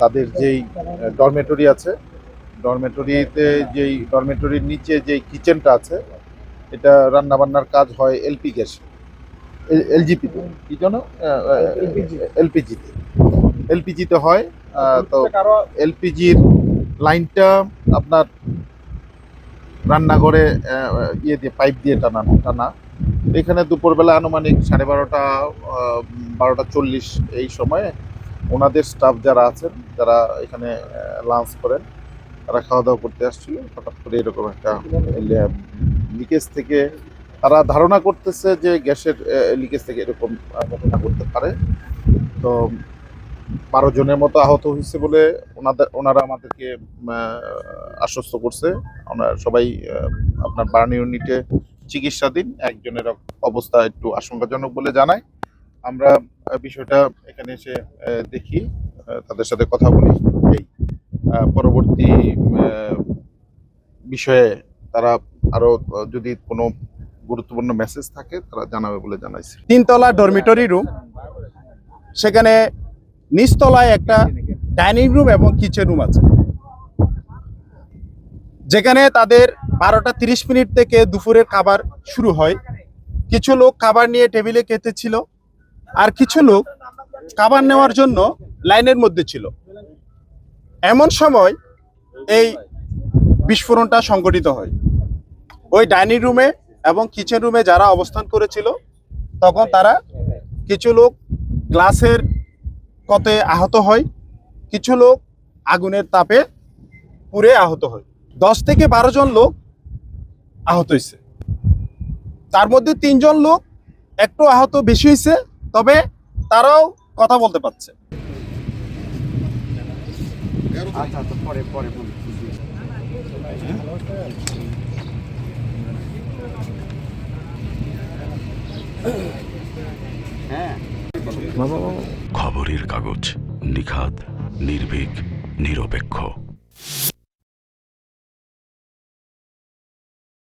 তাদের যেই ডরমেটরি আছে, ডরমেটরিতে যেই ডরমেটরির নিচে যেই কিচেনটা আছে, এটা রান্নাবান্নার কাজ হয় এলপি গ্যাস, এলজিপিতে, কি যেন, এলপিজিতে, এলপিজিতে হয়। তো এলপিজির লাইনটা আপনার রান্নাঘরে ইয়ে দিয়ে পাইপ দিয়ে টানা। এখানে দুপুরবেলা আনুমানিক 12:30, 12:40 এই সময়ে ওনাদের স্টাফ যারা আছেন, যারা এখানে লাঞ্চ করেন, তারা খাওয়া দাওয়া করতে আসছিল। হঠাৎ করে এরকম একটা লিকেজ থেকে তারা ধারণা করতেছে যে গ্যাসের লিকেজ থেকে এরকম ঘটনা ঘটতে পারে। তো 12 জনের মতো আহত হয়েছে বলে ওনারা আমাদেরকে আশ্বস্ত করছে। আমরা সবাই আপনার বার্ন ইউনিটে চিকিৎসাধীন। একজনের অবস্থা একটু আশঙ্কাজনক বলে জানায়। আমরা বিষয়টা এখানে এসে দেখি, তাদের সাথে কথা বলি। এই পরবর্তী বিষয়ে তারা আরো যদি কোনো গুরুত্বপূর্ণ মেসেজ থাকে তারা জানাবে বলে জানাইছে। 3তলা ডরমিটরি রুম, সেখানে নিচতলায় একটা ডাইনিং রুম এবং কিচেন রুম আছে, যেখানে তাদের 12:30 থেকে দুপুরের খাবার শুরু হয়। কিছু লোক খাবার নিয়ে টেবিলে খেতেছিল, আর কিছু লোক খাবার নেওয়ার জন্য লাইনের মধ্যে ছিল। এমন সময় এই বিস্ফোরণটা সংঘটিত হয়। ওই ডাইনিং রুমে এবং কিচেন রুমে যারা অবস্থান করেছিল, তখন তারা কিছু লোক গ্লাসের কতে আহত হয়, কিছু লোক আগুনের তাপে পুড়ে আহত হয়। 10 থেকে 12 জন লোক আহত হয়েছে। তার মধ্যে 3 জন লোক একটু আহত বেশি হয়েছে, তবে তারাও কথা বলতে পারছে। খবরের কাগজ, নিখাত, নির্ভীক, নিরপেক্ষ।